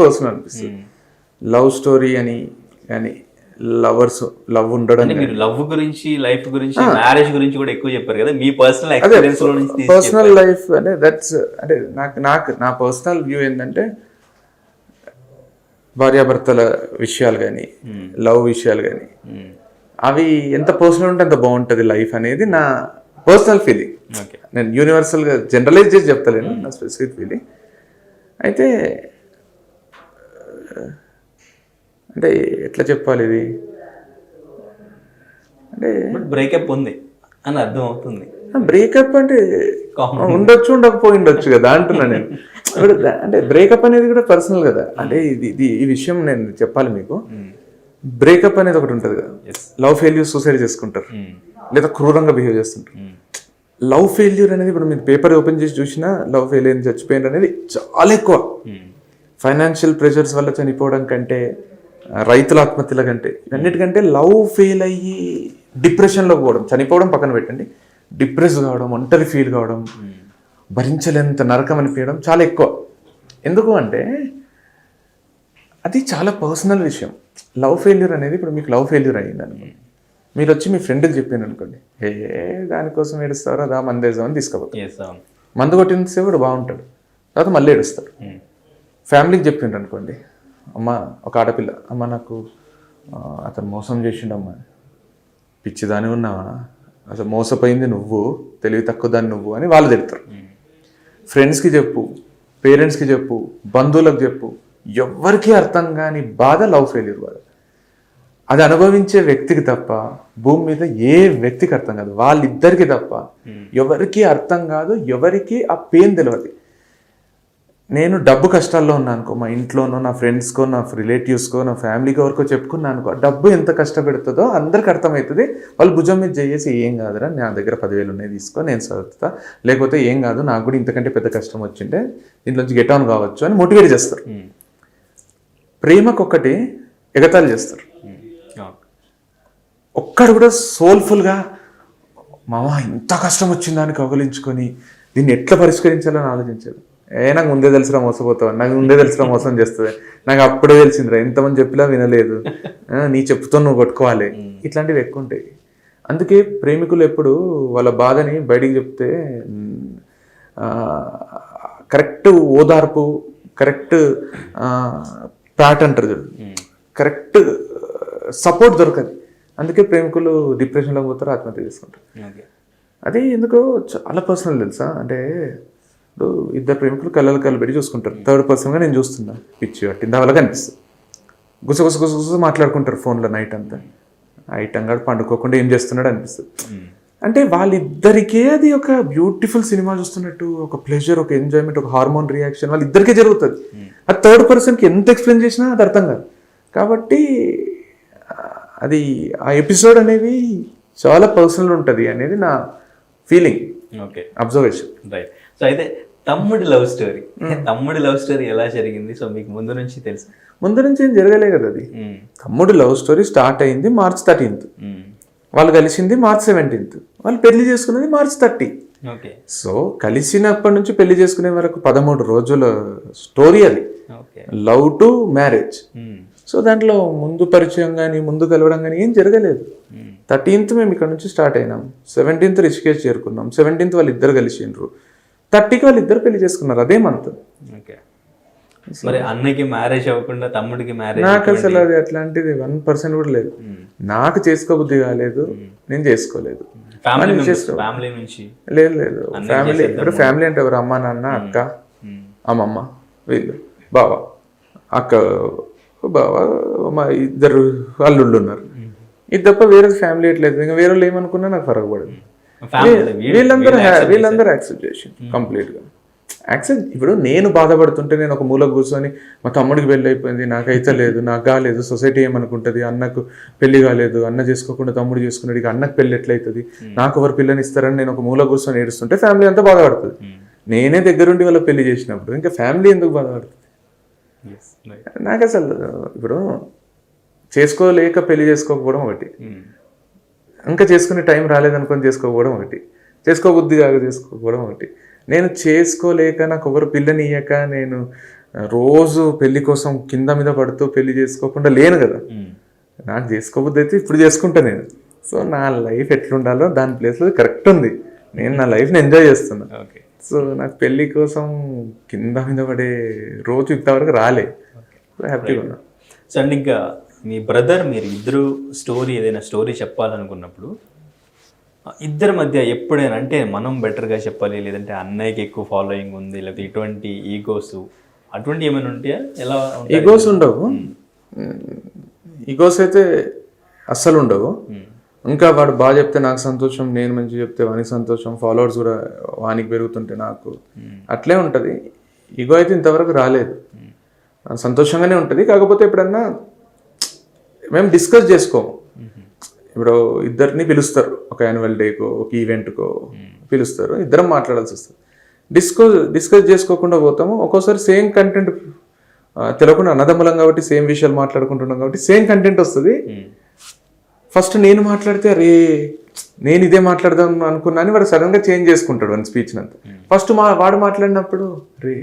Personal అనిపిస్తుంది. Love story అని కానీ లవ్ ఉండడం అంటే మీరు లవ్ గురించి, లైఫ్ గురించి, మ్యారేజ్ గురించి కూడా ఎక్కువ చెప్పారు కదా, మీ పర్సనల్ ఎక్స్పీరియన్స్ లో నుంచి తీసి పర్సనల్ లైఫ్ అంటే దట్స్ అంటే నాకు నా పర్సనల్ వ్యూ ఏంటంటే భార్యాభర్తల విషయాలు కానీ లవ్ విషయాలు కానీ అవి ఎంత పర్సనల్ ఉంటే అంత బాగుంటుంది లైఫ్ అనేది నా పర్సనల్ ఫీలింగ్. ఓకే. నేను యూనివర్సల్గా జనరలైజ్ చేసి చెప్తలేను, నా స్పెసిఫిక్ ఫీలింగ్. అయితే అంటే ఎట్లా చెప్పాలి ఇది అంటే బ్రేకప్ ఉంది అని అర్థం అవుతుంది. బ్రేకప్ అంటే ఉండొచ్చు ఉండకపోయి ఉండొచ్చు కదా అంటున్నా నేను. ఇప్పుడు అంటే బ్రేకప్ అనేది కూడా పర్సనల్ కదా. అంటే ఇది ఈ విషయం నేను చెప్పాలి మీకు. బ్రేకప్ అనేది ఒకటి ఉంటుంది కదా, లవ్ ఫెయిల్యూర్ సూసైడ్ చేసుకుంటారు లేదా క్రూరంగా బిహేవ్ చేస్తుంటారు. లవ్ ఫెయిల్యూర్ అనేది ఇప్పుడు మీరు పేపర్ ఓపెన్ చేసి చూసినా లవ్ ఫెయిల్ అయిన చచ్చిపోయిన అనేది చాలా ఎక్కువ. ఫైనాన్షియల్ ప్రెషర్స్ వల్ల చనిపోవడం కంటే, రైతుల ఆత్మహత్యల కంటే, ఇవన్నిటికంటే లవ్ ఫెయిల్ అయ్యి డిప్రెషన్లో పోవడం, చనిపోవడం పక్కన పెట్టండి, డిప్రెస్ కావడం, ఒంటరి ఫీల్ కావడం, భరించలేంత నరకం అనిపించడం చాలా ఎక్కువ. ఎందుకు అంటే అది చాలా పర్సనల్ విషయం. లవ్ ఫెయిల్యూర్ అనేది ఇప్పుడు మీకు లవ్ ఫెయిల్యూర్ అయ్యింది అనుకోండి, మీరు వచ్చి మీ ఫ్రెండ్కి చెప్పాను అనుకోండి, దానికోసం ఏడుస్తారో అదా మందేద్దామని తీసుకుపోతారు. మందు కొట్టినసేపు కూడా బాగుంటాడు, తర్వాత మళ్ళీ ఏడుస్తారు. ఫ్యామిలీకి చెప్పిండ్రు అనుకోండి, అమ్మ ఒక ఆడపిల్ల, అమ్మ నాకు అతను మోసం చేసిండమ్మా, పిచ్చిదాని ఉన్నావా, అసలు మోసపోయింది నువ్వు, తెలివి తక్కువ దాన్ని నువ్వు అని వాళ్ళు చెప్తారు. ఫ్రెండ్స్కి చెప్పు, పేరెంట్స్కి చెప్పు, బంధువులకు చెప్పు, ఎవ్వరికీ అర్థం కాని బాధ లవ్ ఫెయిల్యూర్ బాధ. అది అనుభవించే వ్యక్తికి తప్ప భూమి మీద ఏ వ్యక్తికి అర్థం కాదు, వాళ్ళిద్దరికి తప్ప ఎవరికి అర్థం కాదు, ఎవరికి ఆ పెయిన్ తెలియదు. నేను డబ్బు కష్టాల్లో ఉన్నా అనుకో, మా ఇంట్లోనో నా ఫ్రెండ్స్కో నా రిలేటివ్స్కో నా ఫ్యామిలీకి ఎవరికో చెప్పుకున్నా అనుకో, డబ్బు ఎంత కష్టపెడుతుందో అందరికి అర్థమవుతుంది. వాళ్ళు భుజం మీద చేసి ఏం కాదురా, నా దగ్గర 10,000 ఉన్నాయి తీసుకో, నేను చదువుతా, లేకపోతే ఏం కాదు నాకు కూడా ఇంతకంటే పెద్ద కష్టం వచ్చింటే దీంట్లోంచి గెట్ ఆన్ కావచ్చు అని మోటివేట్ చేస్తారు. ప్రేమకొక్కటి ఎగతాళి చేస్తారు. ఒక్కడు కూడా సోల్ఫుల్గా మామ ఇంత కష్టం వచ్చిన దానికి కౌగిలించుకొని దీన్ని ఎట్లా పరిష్కరించాలని ఆలోచించాడు. నాకు ముందే తెలిసిరా మోసపోతావు, నాకు ముందే తెలిసిరా మోసం చేస్తుంది, నాకు అప్పుడే తెలిసిందిరా, ఎంతమంది చెప్పినా వినలేదు, నీ చెప్పుతో నువ్వు కొట్టుకోవాలి, ఇట్లాంటివి ఎక్కువ ఉంటాయి. అందుకే ప్రేమికులు ఎప్పుడు వాళ్ళ బాధని బయటికి చెప్తే కరెక్ట్ ఓదార్పు, కరెక్ట్ ప్యాట్ అంటారు చూడు, కరెక్ట్ సపోర్ట్ దొరకదు. అందుకే ప్రేమికులు డిప్రెషన్లోకి పోతారు, ఆత్మహత్య చేసుకుంటారు. అది ఎందుకో చాలా పర్సనల్ తెలుసా. అంటే ఇప్పుడు ఇద్దరు ప్రేమికులు కళ్ళు పెట్టి చూసుకుంటారు, థర్డ్ పర్సన్గా నేను చూస్తున్నా, పిచ్చి పట్టింది వాళ్ళకి అనిపిస్తుంది. గుసగుస మాట్లాడుకుంటారు ఫోన్లో నైట్ అంతా, ఐటంగా పండుకోకుండా ఏం చేస్తున్నాడు అనిపిస్తుంది. అంటే వాళ్ళిద్దరికే అది ఒక బ్యూటిఫుల్ సినిమా చూస్తున్నట్టు, ఒక ప్లెజర్, ఒక ఎంజాయ్మెంట్, ఒక హార్మోన్ రియాక్షన్ వాళ్ళిద్దరికే జరుగుతుంది. అది థర్డ్ పర్సన్కి ఎంత ఎక్స్ప్లెయిన్ చేసినా అది అర్థం కాదు. కాబట్టి అది ఆ ఎపిసోడ్ అనేది చాలా పర్సనల్ ఉంటుంది అనేది నా ఫీలింగ్, అబ్జర్వేషన్. రైట్. సో అయితే తమ్ముడి లవ్ స్టోరీ ఎలా జరిగింది? సో మీకు ముందు నుంచి తెలుసు? ముందు నుంచి ఏం జరగలే కదా అది. తమ్ముడు లవ్ స్టోరీ స్టార్ట్ అయింది March 13th, వాళ్ళు కలిసింది March 17th, వాళ్ళు పెళ్లి చేసుకున్నది March 30. సో కలిసినప్పటి నుంచి పెళ్లి చేసుకునే వరకు 13 రోజుల స్టోరీ అది, లవ్ టు మ్యారేజ్. సో దాంట్లో ముందు పరిచయం కానీ ముందు కలవడం కానీ ఏం జరగలేదు. 13th మేము ఇక్కడ నుంచి స్టార్ట్ అయినాం, 17th రిషికేష్ చేరుకున్నాం, 17th వాళ్ళు ఇద్దరు కలిసిండ్రు, 30కి వాళ్ళు ఇద్దరు పెళ్లి చేసుకున్నారు అదే మంత్. మరి అన్నకి మ్యారేజ్ అవ్వకుండా తమ్ముడికి మ్యారేజ్? నాకు అసలు అది అట్లాంటిది 1% కూడా లేదు. నాకు చేసుకోబుద్ధి కాలేదు, నేను చేసుకోలేదు. లేదు ఫ్యామిలీ, ఇప్పుడు ఫ్యామిలీ అంటే ఎవరు, అమ్మ నాన్న అక్క అమ్మమ్మ వీళ్ళు, బావ అక్క బావ, మా ఇద్దరు అల్లుళ్ళు ఉన్నారు, ఇది తప్ప వేరే ఫ్యామిలీ ఎట్లేదు. ఇంకా వేరే వాళ్ళు ఏమనుకున్నా నాకు ఫరక పడదు. వీళ్ళందరూ యాక్సెప్ట్ చేసి కంప్లీట్గా యాక్సెప్ట్. ఇప్పుడు నేను బాధపడుతుంటే నేను ఒక మూల కూర్చొని మా తమ్ముడికి పెళ్ళి అయిపోయింది, నాకైతే లేదు, నాకు కాలేదు, సొసైటీ ఏమనుకుంటుంది, అన్నకు పెళ్లి కాలేదు, అన్న చేసుకోకుండా తమ్ముడు చేసుకున్నాడు, ఇక అన్నకు పెళ్ళి ఎట్లయితుంది, నాకు ఎవరు పిల్లని ఇస్తారని నేను ఒక మూల కూర్చొని ఏడుస్తుంటే ఫ్యామిలీ అంతా బాధపడుతుంది. నేనే దగ్గరుండి వాళ్ళ పెళ్లి చేసినప్పుడు ఇంకా ఫ్యామిలీ ఎందుకు బాధపడుతుంది? నాకు అసలు ఇప్పుడు చేసుకోలేక పెళ్లి చేసుకోకపోవడం ఒకటి, ఇంకా చేసుకునే టైం రాలేదనుకొని చేసుకోకపోవడం ఒకటి, చేసుకోబుద్ధి కాక చేసుకోకపోవడం ఒకటి. నేను చేసుకోలేక నాకు ఒకరు పిల్లని ఇయ్యక నేను రోజు పెళ్లి కోసం కింద మీద పడుతూ పెళ్లి చేసుకోకుండా లేను కదా. నాకు చేసుకోబుద్ది అయితే ఇప్పుడు చేసుకుంటా నేను. సో నా లైఫ్ ఎట్లుండాలో దాని ప్లేస్లో కరెక్ట్ ఉంది. నేను నా లైఫ్ని ఎంజాయ్ చేస్తున్నా. సో నాకు పెళ్లి కోసం కింద మీద పడే రోజు ఇంతవరకు రాలే. హ్యాపీగా ఉన్నా. సో అండ్ ఇంకా మీ బ్రదర్ మీరు ఇద్దరు స్టోరీ ఏదైనా స్టోరీ చెప్పాలనుకున్నప్పుడు ఇద్దరి మధ్య ఎప్పుడైనా అంటే మనం బెటర్గా చెప్పాలి, లేదంటే అన్నయ్యకి ఎక్కువ ఫాలోయింగ్ ఉంది, లేకపోతే ఇటువంటి ఈగోస్ అటువంటి ఏమైనా ఉంటాయా? ఎలా ఈగోస్ ఉండవు. ఈగోస్ అయితే అస్సలు ఉండవు. ఇంకా వాడు బాగా చెప్తే నాకు సంతోషం, నేను మంచిగా చెప్తే వానికి సంతోషం, ఫాలోవర్స్ కూడా వానికి పెరుగుతుంటే నాకు అట్లే ఉంటుంది. ఈగో అయితే ఇంతవరకు రాలేదు. సంతోషంగానే ఉంటుంది. కాకపోతే ఎప్పుడన్నా మేము డిస్కస్ చేసుకోము. ఇప్పుడు ఇద్దరిని పిలుస్తారు, ఒక యాన్యువల్ డేకో ఒక ఈవెంట్కో పిలుస్తారు, ఇద్దరం మాట్లాడాల్సి వస్తుంది. డిస్కస్ చేసుకోకుండా పోతాము. ఒక్కోసారి సేమ్ కంటెంట్ తెలియకుండా అన్నదమ్ములం కాబట్టి సేమ్ విషయాలు మాట్లాడుకుంటున్నాం కాబట్టి సేమ్ కంటెంట్ వస్తుంది. ఫస్ట్ నేను మాట్లాడితే అరే నేను ఇదే మాట్లాడదాం అనుకున్నాను, వాడు సడన్గా చేంజ్ చేసుకుంటాడు వాడి స్పీచ్ అంతా. ఫస్ట్ వాడు మాట్లాడినప్పుడు రే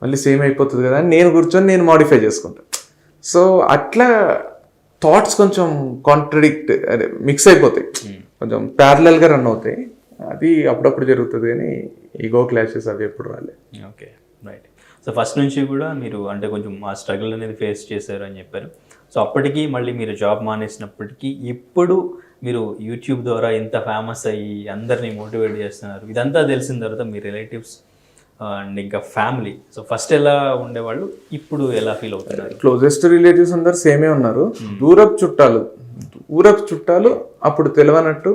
మళ్ళీ సేమ్ అయిపోతుంది కదా అని నేను కూర్చొని నేను మాడిఫై చేసుకుంటాను. సో అట్లా థాట్స్ కొంచెం కాంట్రడిక్ట్ అదే మిక్స్ అయిపోతాయి, కొంచెం ప్యారలల్గా రన్ అవుతాయి. అది అప్పుడప్పుడు జరుగుతుంది కానీ ఈగో క్లాషెస్ అవి ఎప్పుడు రాలే. Okay, right. సో ఫస్ట్ నుంచి కూడా మీరు అంటే కొంచెం ఆ స్ట్రగుల్ అనేది ఫేస్ చేశారు అని చెప్పారు. సో అప్పటికి మళ్ళీ మీరు జాబ్ మానేసినప్పటికీ ఇప్పుడు మీరు యూట్యూబ్ ద్వారా ఎంత ఫేమస్ అయ్యి అందరినీ మోటివేట్ చేస్తున్నారు. ఇదంతా తెలిసిన తర్వాత మీ రిలేటివ్స్ అండ్ ఇంకా ఫ్యామిలీ, సో ఫస్ట్ ఎలా ఉండేవాళ్ళు, ఇప్పుడు ఎలా ఫీల్ అవుతున్నారు? క్లోజెస్ట్ రిలేటివ్స్ అందరు సేమే ఉన్నారు. దూరపు చుట్టాలు అప్పుడు తెలియనట్టు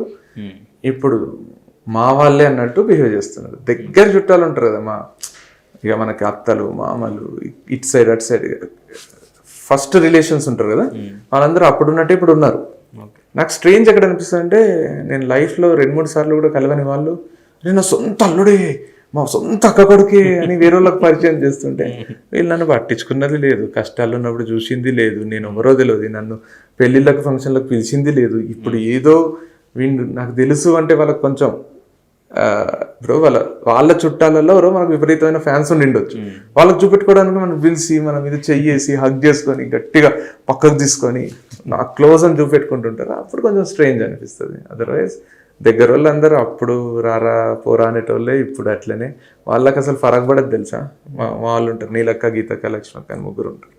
ఇప్పుడు మా వాళ్ళే అన్నట్టు బిహేవ్ చేస్తున్నారు. దగ్గర చుట్టాలు ఉంటారు కదా ఇక మనకి అత్తలు మామలు ఇటు సైడ్ అటు సైడ్ ఫస్ట్ రిలేషన్స్ ఉంటారు కదా, వాళ్ళందరూ అప్పుడు ఉన్నట్టు ఇప్పుడు ఉన్నారు. నాకు స్ట్రేంజ్ ఎక్కడ అనిపిస్తుంది అంటే నేను లైఫ్లో 2-3 సార్లు కూడా కలవని వాళ్ళు నా సొంత అల్లుడే మా సొంత అక్క కొడుకే అని వేరే వాళ్ళకి పరిచయం చేస్తుంటే వీళ్ళు నన్ను పట్టించుకున్నది లేదు, కష్టాలు ఉన్నప్పుడు చూసింది లేదు, నేను ఎవరో తెలియదు, నన్ను పెళ్ళిళ్ళకి ఫంక్షన్లకు పిలిచింది లేదు. ఇప్పుడు ఏదో వీళ్ళు నాకు తెలుసు అంటే వాళ్ళకి కొంచెం బ్రో వాళ్ళ చుట్టాలలో ఎవరో మనకు విపరీతమైన ఫ్యాన్స్ ఉండిండొచ్చు. వాళ్ళకి చూపెట్టుకోవడానికి మనం పిలిచి మన మీద చెయ్యేసి హగ్ చేసుకొని గట్టిగా పక్కకు తీసుకొని నాకు క్లోజ్ అని చూపెట్టుకుంటుంటారు. అప్పుడు కొంచెం స్ట్రేంజ్ అనిపిస్తుంది. అదర్వైజ్ దగ్గర వాళ్ళు అందరూ అప్పుడు రారా పోరా అనేటోళ్ళే ఇప్పుడు అట్లనే. వాళ్ళకి అసలు ఫరక్ పడదు తెలుసా. మా వాళ్ళు ఉంటారు, నీలక్క గీతక్క లక్ష్మక్క అని 3 ఉంటారు,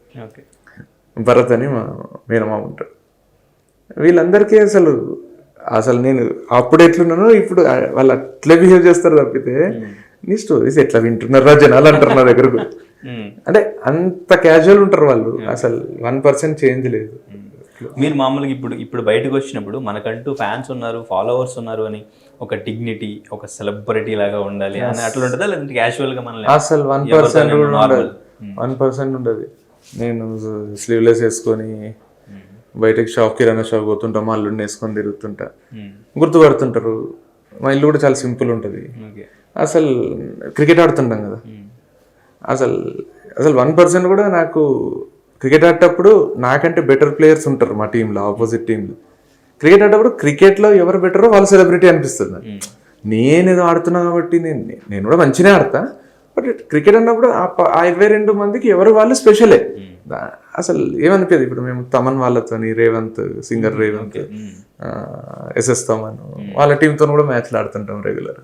భరత్ అని మా మేనమామ ఉంటారు. వీళ్ళందరికీ అసలు నేను అప్పుడు ఎట్లున్నానో ఇప్పుడు వాళ్ళు అట్లే బిహేవ్ చేస్తారు తప్పితే నీ స్టోరీస్ ఎట్లా వింటున్నారా జనాలు అంటారు నా దగ్గరకు. అంటే అంత క్యాజువల్ ఉంటారు వాళ్ళు, అసలు 1% చేంజ్ లేదు. మీరు మామూలుగా ఇప్పుడు బయటకు వచ్చినప్పుడు మనకంటూ ఫ్యాన్స్ ఉన్నారు, ఫాలోవర్స్ ఉన్నారు అని ఒక డిగ్నిటీ, ఒక సెలబ్రిటీ లాగా ఉండాలి అని అట్లా ఉంటుందా, లేదంటే క్యాజువల్గా మనల్ని అసలు 1% కూడా ఉండదు. 1% ఉండదు. నేను స్లీవ్లెస్ వేసుకొని బయటకి కిరాణా షాప్ పోతుంటాం, మా అల్లుడిని వేసుకొని తిరుగుతుంటా, గుర్తుపడుతుంటారు. మా ఇల్లు కూడా చాలా సింపుల్ ఉంటుంది. అసలు క్రికెట్ ఆడుతుంటాం కదా, అసలు 1% కూడా నాకు క్రికెట్ ఆడేటప్పుడు నాకంటే బెటర్ ప్లేయర్స్ ఉంటారు మా టీంలో, ఆపోజిట్ టీంలో. క్రికెట్ ఆడేటప్పుడు క్రికెట్లో ఎవరు బెటరో వాళ్ళు సెలబ్రిటీ అనిపిస్తుంది. నేను ఏదో ఆడుతున్నా కాబట్టి నేను కూడా మంచిగా ఆడతా, బట్ క్రికెట్ అన్నప్పుడు ఆ 22 మందికి ఎవరు వాళ్ళు స్పెషలే. అసలు ఏమనిపించదు. ఇప్పుడు మేము తమన్ వాళ్ళతో, రేవంత్ సింగర్ రేవంత్, ఎస్ఎస్ తమన్ వాళ్ళ టీంతో కూడా మ్యాచ్లు ఆడుతుంటాం రెగ్యులర్.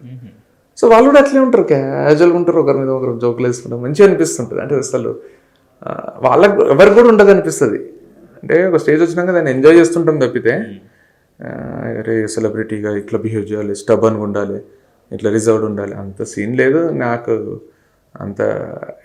సో వాళ్ళు కూడా అట్లే ఉంటారు, క్యాజువల్గా ఉంటారు, ఒకరి మీద ఒకరు జోకులు వేసుకుంటాం, మంచిగా అనిపిస్తుంటుంది. అంటే అసలు వాళ్ళకు ఎవరికి కూడా ఉండదు అనిపిస్తుంది. అంటే ఒక స్టేజ్ వచ్చినాక దాన్ని ఎంజాయ్ చేస్తుంటాం తప్పితే అరే సెలబ్రిటీగా ఇట్లా బిహేవ్ చేయాలి, స్టబన్గా ఉండాలి, ఇట్లా రిజర్వ్డ్ ఉండాలి అంత సీన్ లేదు నాకు. అంత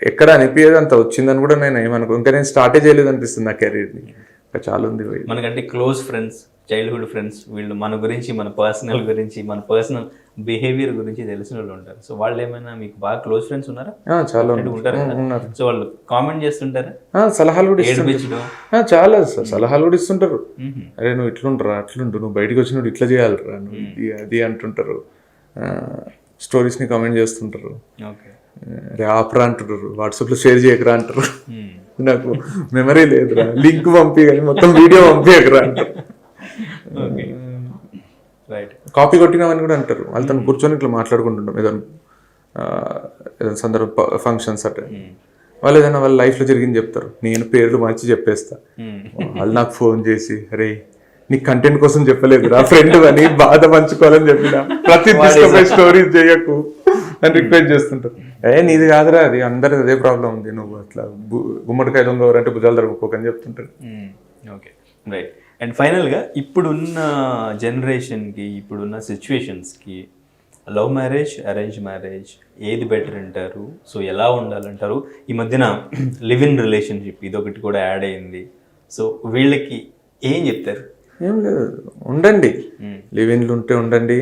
ఎక్కడ అనిపించేది అంత వచ్చిందని కూడా నేను ఏమనుకో, ఇంకా నేను స్టార్టే చేయలేదు అనిపిస్తుంది నా కెరీర్ని. ఇంకా చాలా ఉంది. మనకంటే క్లోజ్ ఫ్రెండ్స్, చైల్డ్హుడ్ ఫ్రెండ్స్, వీళ్ళు మన గురించి, మన పర్సనల్ గురించి, మన పర్సనల్ బిహేవియర్ గురించి తెలిసిన వాళ్ళు ఉంటారు. సో వాళ్ళు ఏమైనా మీకు బాగా క్లోజ్ ఫ్రెండ్స్ ఉన్నారా? చాలా ఉంటారు. సో వాళ్ళు కామెంట్ చేస్తుంటారా, సలహాలు కూడా చాలా సలహాలు కూడా ఇస్తుంటారు. అరే నువ్వు ఇట్లుంటారా, అట్లుంటు, నువ్వు బయటకు వచ్చినప్పుడు ఇట్లా చేయాలరా, నువ్వు ఇది అది అంటుంటారు. స్టోరీస్ని కామెంట్ చేస్తుంటారు. అరే ఆపరా అంటుంటారు, వాట్సాప్లో షేర్ చేయకరా అంటారు. నాకు మెమరీ లేదురా, లింక్ పంపి కానీ మొత్తం వీడియో పంపించకరా అంటారు. కాపీ కొట్టినామని కూడా అంటారు. వాళ్ళతో కూర్చొని ఇట్లా మాట్లాడుకుంటుంటాం ఏదైనా సందర్భ ఫంక్షన్స్ అట్లా. వాళ్ళు ఏదైనా వాళ్ళ లైఫ్లో జరిగింది చెప్తారు, నేను పేర్లు మార్చి చెప్పేస్తా. వాళ్ళు నాకు ఫోన్ చేసి అరే నీ కంటెంట్ కోసం చెప్పలేదు నా ఫ్రెండ్ అని బాధ పంచుకోవాలని చెప్పిన ప్రతి స్టోరీస్ చేయకు అని రిక్వెస్ట్ చేస్తుంటారు. నీది కాదురా, అది అందరిది అదే ప్రాబ్లం ఉంది, నువ్వు అట్లా గుమ్మడికాయ దొంగ ఎవరంటే భుజాలు తరుగుకోకని చెప్తుంటారు. Okay, right. అండ్ ఫైనల్గా ఇప్పుడున్న జనరేషన్కి, ఇప్పుడున్న సిచ్యువేషన్స్కి లవ్ మ్యారేజ్, అరేంజ్ మ్యారేజ్ ఏది బెటర్ అంటారు? సో ఎలా ఉండాలంటారు? ఈ మధ్యన లివ్ ఇన్ రిలేషన్షిప్ ఇదొకటి కూడా యాడ్ అయింది. సో వీళ్ళకి ఏం చెప్తారు? ఏం లేదు, ఉండండి, లివ్ ఇన్లు ఉంటే ఉండండి,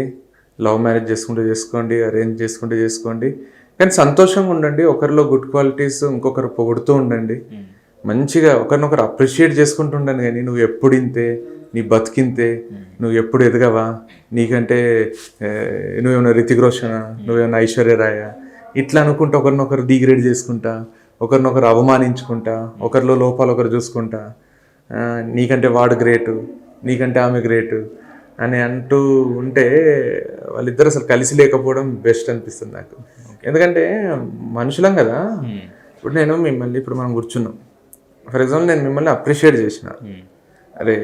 లవ్ మ్యారేజ్ చేసుకుంటే చేసుకోండి, అరేంజ్ చేసుకుంటే చేసుకోండి, కానీ సంతోషంగా ఉండండి. ఒకరిలో గుడ్ క్వాలిటీస్ ఇంకొకరు పొగుడుతూ ఉండండి, మంచిగా ఒకరినొకరు అప్రిషియేట్ చేసుకుంటూ ఉండండి. కానీ నువ్వు ఎప్పుడు ఇంతే, నీ బతికింతే, నువ్వు ఎప్పుడు ఎదగవా, నీకంటే నువ్వేమైనా రితిక్ రోషనా, నువ్వేమైనా ఐశ్వర్య రాయ, ఇట్లా అనుకుంటా ఒకరినొకరు డిగ్రేడ్ చేసుకుంటా, ఒకరినొకరు అవమానించుకుంటా, ఒకరిలో లోపాలు ఒకరు చూసుకుంటా, నీకంటే వాడు గ్రేటు, నీకంటే ఆమె గ్రేటు అని అంటూ ఉంటే వాళ్ళిద్దరు అసలు కలిసి లేకపోవడం బెస్ట్ అనిపిస్తుంది నాకు. ఎందుకంటే మనుషులం కదా. ఇప్పుడు నేను మిమ్మల్ని, ఇప్పుడు మనం కూర్చున్నాం, ఫర్ ఎగ్జాంపుల్ నేను మిమ్మల్ని అప్రిషియేట్ చేసిన, అరే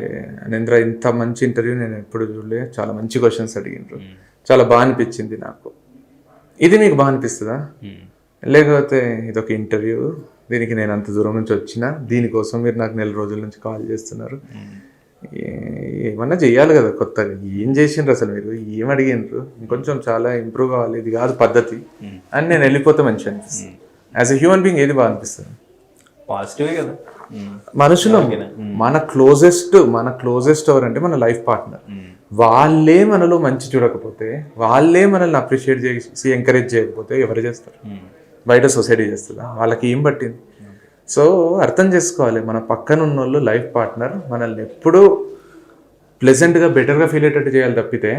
అనేంద్ర ఇంత మంచి ఇంటర్వ్యూ నేను ఎప్పుడు చూడలే, చాలా మంచి క్వశ్చన్స్ అడిగినారు, చాలా బాగా అనిపించింది నాకు. ఇది మీకు బాగా అనిపిస్తుందా? లేకపోతే ఇదొక ఇంటర్వ్యూ, దీనికి నేను అంత దూరం నుంచి వచ్చిన, దీనికోసం మీరు నాకు 4 రోజుల నుంచి కాల్ చేస్తున్నారు, ఏమన్నా చెయ్యాలి కదా కొత్తగా, ఏం చేసిండ్రు అసలు, మీరు ఏం అడిగినారు, ఇంకొంచెం చాలా ఇంప్రూవ్ కావాలి, ఇది కాదు పద్ధతి అని నేను వెళ్ళిపోతే మంచి అనిపిస్తుంది. యాజ్ ఎ హ్యూమన్ బీయింగ్ ఏది బాగా అనిపిస్తుంది? పాజిటివే కదా. మనుషులు మన క్లోజెస్ట్ ఎవరంటే మన లైఫ్ పార్ట్నర్. వాళ్ళే మనలో మంచి చూడకపోతే, వాళ్ళే మనల్ని అప్రిషియేట్ చేసి ఎంకరేజ్ చేయకపోతే ఎవరు చేస్తారు? బయట సొసైటీ చేస్తుందా? వాళ్ళకి ఏం పట్టింది? సో అర్థం చేసుకోవాలి, మన పక్కన ఉన్న వాళ్ళు లైఫ్ పార్ట్నర్ మనల్ని ఎప్పుడూ ప్లెజెంట్గా బెటర్గా ఫీల్ అయ్యేటట్టు చేయాలి తప్పితే,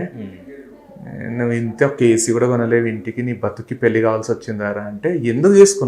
నువ్వు ఇంత ఒక ఏసీ కూడా కొనలేవు ఇంటికి, నీ బతుకి పెళ్లి కావాల్సి వచ్చిందారా అంటే ఎందుకు చేసుకున్నావు?